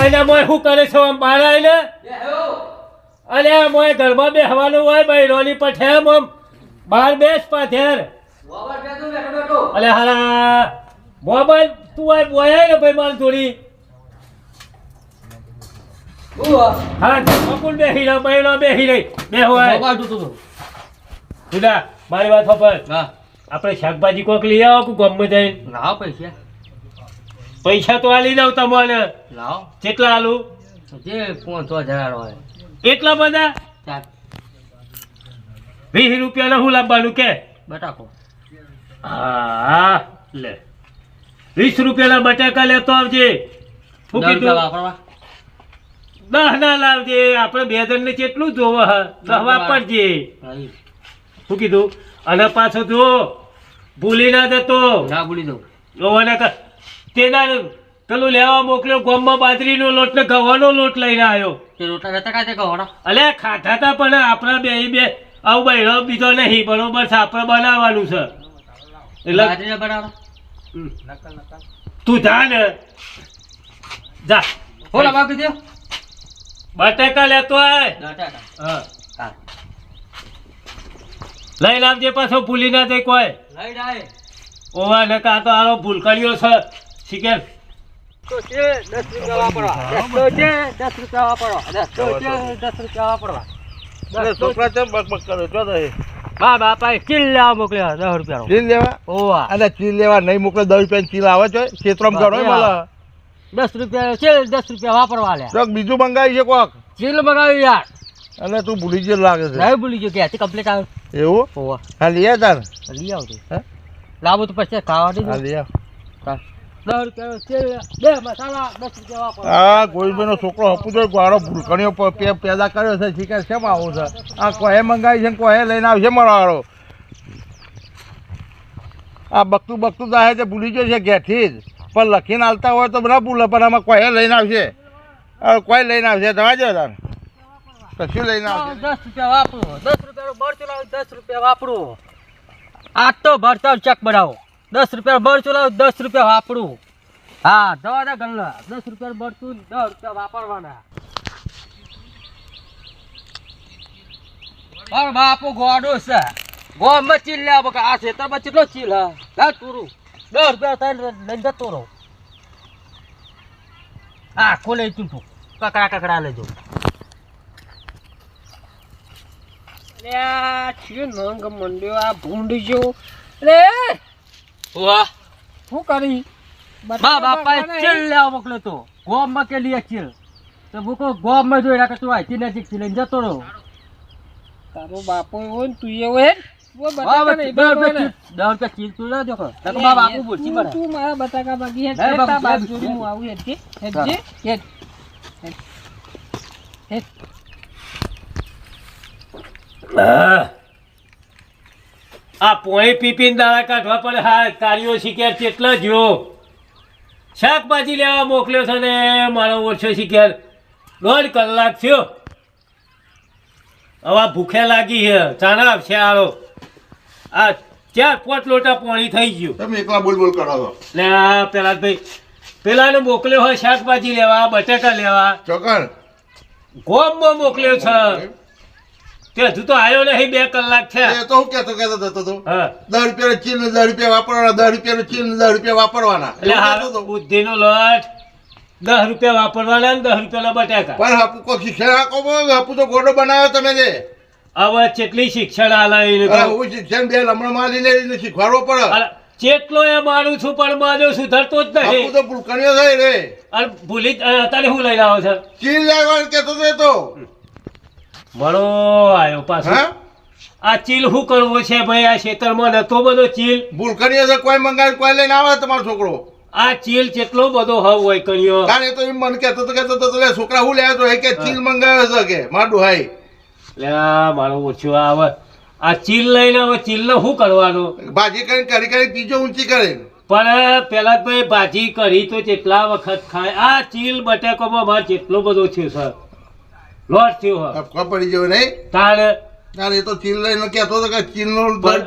મોય મોય શું કરે છો આમ બહાર આવીને અરે મોય ઘરમાં બેહવાનું હોય બૈરોની પઠેમ આમ બહાર બેસ પાથેર અરે હારા મોબાઈલ તું આ બોયાય ને ભાઈ મારી થોડી હા બકુલ બેહી રહ્યો બૈરો બેહી રહી બે હોય સુધા મારી વાત ખબર આપણે શાકભાજી કોક લઈ આવો ગમે જઈને લાવો પૈસા પૈસા તો આલી દઉં તમને લાવો કેટલા આલું જે 5000 હોય એટલા બધા 20 રૂપિયાના હું લાવવાનું કે બટાકો હા લે 20 રૂપિયાના બટાકા લેતો આવજે શું કીધું 10 ના લાવજે આપણે બે જણ ને કેટલું જોવે હ 10 વાપરજે શું કીધું અને પાછો જો ભૂલી ના જતો ના ભૂલી દઉં જોવાના તેના પેલું લેવા મોકલ્યો ગોમમાં બાજરીનો લોટ ને ઘઉંનો લોટ લઈને આવ્યો તે રોટલા નતા કાતે કહો અલે ખાધા તા પણ આપણા બે આવું બૈરો બીજો નહીં બરોબર છે આપણે બનાવવાનું છે એટલે બનાવો તું જા ને જા બોલા બાકી દે બટાકા લેતો આય બટાકા હા લઈને આવજે પાછો ભૂલી ના જાય કોઈ લઈ જાય ઓવા ને કા તો આરો ભૂલકડીઓ છે શીખે તો છે 10 રૂપિયા વાપરવા તો છે 10 રૂપિયા વાપરવા તો છે 10 રૂપિયા વાપરવા અરે છોકરા ચમ બકબક કરે જો તો બા બાપા ચીલ લેવા મોકલ્યા 10 રૂપિયા ચીલ લેવા ઓવા અને ચીલ લેવા નહીં મોકલે 10 રૂપિયા ચીલ આવે છે ક્ષેત્રમાં ગણો મળે 10 રૂપિયા છે 10 રૂપિયા વાપરવા લે ચોક બીજું મંગાવી છે કોક ચીલ મગાવી યાર અને તું ભૂલી ગયો લાગે છે નહીં ભૂલી ગયો કે આથી કમ્પ્લીટ આવે એવું ઓવા હા લઈ તાર લઈ આવજો હે લાવો તો પછી ખાવા દે હા લઈ આવ 10 રૂપિયા છે બે મસાલા 10 રૂપિયા વાપરવા આ ગોવિંદભાઈનો છોકરો હપુજો ગાળો ભૂલકણીઓ પેદા કર્યો છે શીખે શેમ આવું છે આ કોહે મંગાવી છે કોહે લઈને આવશે મારો આ બકતું બકતું તો છે ભૂલી ગયો છે ઘેરથી જ પણ લખીને આવતા હોય તો બધા ભૂલે પણ આમાં કોહે લઈને આવશે કોઈ લઈને આવશે જવા દો તાર કશું લઈને આવશે 10 રૂપિયા વાપરો 10 રૂપિયાનો બળ ચલાવો 10 રૂપિયા વાપરો આ તો ભરતા ચેક બનાવો 10 રૂપિયા બળ ચલાવો 10 રૂપિયા વાપરું હા દવા દે ગલ્લા 10 રૂપિયા બળતું 10 રૂપિયા વાપરવાના મારો બાપુ ગોડો છે ગોમાં ચીલ લે બકા આ ખેતરમાં કેટલો ચીલ હા લા તુરું 10 રૂપિયા થાય લઈને જતો રહો હા ખોલે ચૂંટું કકડા કકડા લેજો આ છે નંગ મંડ્યો આ ભૂંડી જો રે વાહ શું કરી બા બાપા ચીલ લેવા મોકલ્યો તો ગોમાં કે લીએ ચીલ તો ભૂકો ગોમાં જોઈ રાખે તું આથી નજીક થી લઈને જતો રહો તારો બાપો હોય ને તું એવો હે વો બટાકા નહીં 10 રૂપિયા ચીલ તું ના દેખો નકો બા બાપુ બોલતી બરા તું મારા બટાકા બાકી હે તા બાપ જોડી હું આવું હેજે હેજે હેજ હેજ આ પોણી પીપીને દાડા કાઢવા પડે હા કાર્યો શીખ્યા કેટલા જો શાકભાજી લેવા મોકલ્યો છે ને મારો ઓછો શીખ્યા 1.5 કલાક થયો હવે ભૂખે લાગી છે ચાના આવશે આરો આ 4-5 લોટા પાણી થઈ ગયું તમે એકલા બોલ બોલ કરો છો ને આ પેલા ભાઈ પેલાને મોકલ્યો હોય શાકભાજી લેવા બટાકા લેવા ચોકર ગોમમાં મોકલ્યો છે તે હજુ તો આવ્યો નહીં 2 કલાક થયા એ તો હું કહેતો હતો હા 10 રૂપિયા ચીલ ને 10 રૂપિયા વાપરવાના 10 રૂપિયા ચીલ ને 10 રૂપિયા વાપરવાના એટલે હા બુદ્ધિનો લોટ 10 રૂપિયા વાપરવાના ને 10 રૂપિયાના બટાકા પણ હાપુ કોઈ શિક્ષણ આપો હાપુ તો ગોડો બનાવ્યો તમે જે હવે કેટલી શિક્ષણ આલે હું શિક્ષણ બે લમણામાં લઈને શીખવાડવો પડે જેટલો એ માનું છું પણ માનો સુધરતો જ નહીં હાપુ તો ભૂલકણીઓ થાય રે અને ભૂલી તારે શું લઈને આવો છે ચીલ લાવવાનું કહેતો તો મળો આવ્યો પાછો આ ચીલ શું કરવો છે ભાઈ આ ખેતરમાં નતો બધો ચીલ ભૂલકણીઓ છે કોઈ મંગાવી કોઈ લઈને આવે તમારો છોકરો આ ચીલ કેટલો બધો હવ હોય કણ્યો કારણ એ તો એમ મને કહેતો તો છોકરા હું લેવા તો કે ચીલ મંગાવ્યો છે કે મારું હાઈ લે મારો ઓછો આવે આ ચીલ લઈને હવે ચીલને શું કરવાનું ભાજી કરી કરી બીજો ઊંચી કરે પણ પેલા ભાઈ ભાજી કરી તો કેટલા વખત ખાય આ ચીલ બટાકામાં માર કેટલો બધો થયો સર લોટ થયો ખબર પડી ગયો નહીં તારે એ તો ચીલ લઈને કહેતો હતો કે ચીલનો 10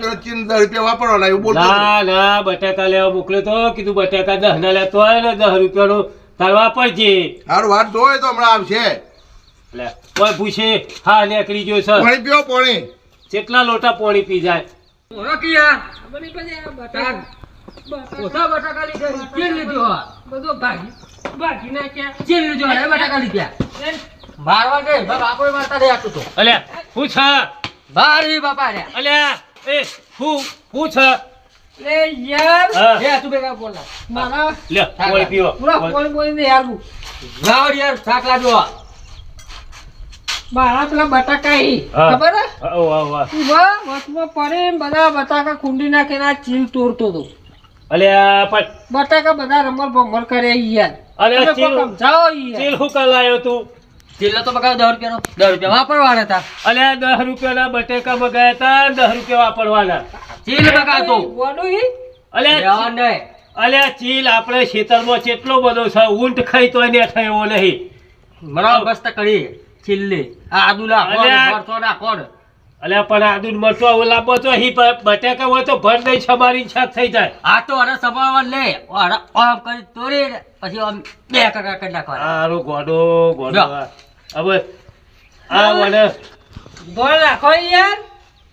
રૂપિયા વાપરવાના એવું બોલતો ના બટાકા લેવા મોકલ્યો તો કીધું બટાકા 10 ના લેતો હોય ને 10 રૂપિયાનો તાર વાપરજે. હારું વાત જોવે તો હમણાં આવશે. લે કોઈ પૂછે હા નીકળી ગયો છે. પાણી પીવો પાણી. કેટલા લોટા પાણી પી જાય. ઓળો કે યાર બની પછી આ બટાકા ઓછા બટાકા લીધા ચીલ લીધો હા બધો ભાગી નાખ્યા ચીલ લીધો હે બટાકા લીધા મારવા દે બાપા કોઈ મારતા દે આટલું તો અલ્યા પૂછ બારી બાપા રે અલ્યા એ પૂછ લે યાર હા. હે તું બેગા બોલ મારા લે પાણી પીવો. પૂરા બોલ ને યાર લાવ યાર શાક લાવ્યો મારા પેલા બટાકા ઈ હા. ખબર હે વાહ વચમાં પડે બધા બટાકા કુંડી નાખીને આ ચીલ તોડતો હતો અલ્યા પણ બટાકા બધા રમલ ભમર કરે યાર અરે તમે ચીલ કોક સમજાવો યાર ચીલ હું કર લાયો તું. ચીલો તો બગાવ 10 રૂપિયા વાપરવાના હતા અલ્યા 10 રૂપિયાના બટેકા મગાયા તા 10 રૂપિયા વાપરવાના. ચીલ બગાવતો બોડું ઈ અલ્યા લેવા નહીં અલ્યા ચીલ આપણે ખેતરમાં કેટલો બધો છે ઊંટ ખાઈ તોય ને થયો નહીં. મરા બસ્તા કરી ચીલ્લી આ આદુલા અલ્યા. મરતો ના કોણ અલ્યા પણ આદુ ને મરચો ઓલા બચો હી બટેકા હોય તો ભર દઈ છમારી શાક થઈ જાય. આ તો અરે સંભાળવા લે અરે આમ કરી તોડી પછી આમ બે કકા કરી નાખવા આરો ગોડો લ્યો. હવે આ વડે ગોળ રાખો યાર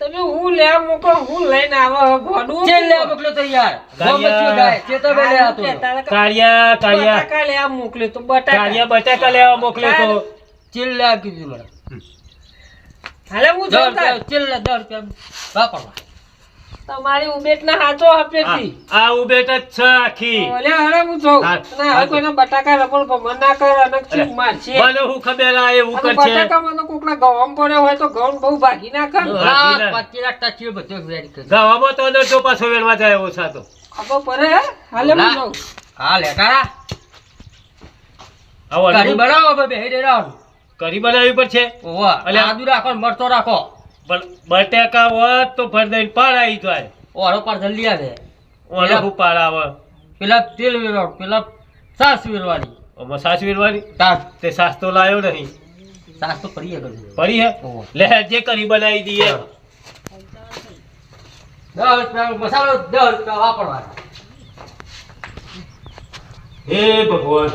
તમે હું લે મૂકો હું લઈને આવો ગોડું ચીલ લે મોકલો તો યાર ગોમચ્યો ગાય ચેતો બે લે આતો કાળિયા બટાકા લે મોકલ્યો તો બટાકા કાળિયા બટેકા લેવા મોકલ્યો તો ચીલ લે કીધું મને હાલે હું જોઉં ચીલ લે 10 રૂપિયા વાપરવા તમારી ઉબેટ ના હાચો આપેથી આ ઉબેટ જ છે આખી. ઓલે હાલે હું જોઉં હા, ના હવે કોઈના બટાકા રબડ ભમર ના કર અને ચીક મારશે મને હું ખબર આ એવું અને કરશે. બટાકામાં તો કોકના ગવામ પડ્યો હોય તો ઘઉં બહુ ભાગી નાખે ને. ભાગી નાખ. 25 લાખ ટચી બધો વેરી કરી ગાવામાં તો અંદર તો પાછો વેણવા જાય એવો છે તો. ખબર પડે હે હાલે હું જોઉં હા લે તારા આ વડે કરી બનાવો બે બેહી દેરાવ કરી બનાવવી પડશે. ઓવા અલે આદુ રાખો ને મરચો રાખો પણ બટેકા હોત તો ભર દઈને પાડ આવી જાય. ઓરો પર જલ્દી આવે ઓલે હું પાડ આવે. પેલા તેલ વેરવા પેલા સાસ વેરવાની આમાં સાસ વીરવાની તાર તે સાસ તો લાયો નહીં. સાસ તો પડી ગયો પડી હે ઓહો. લે જે કરી બનાવી દઈએ. 10 રૂપિયા મસાલો 10 રૂપિયા વાપરવાના હે ભગવાન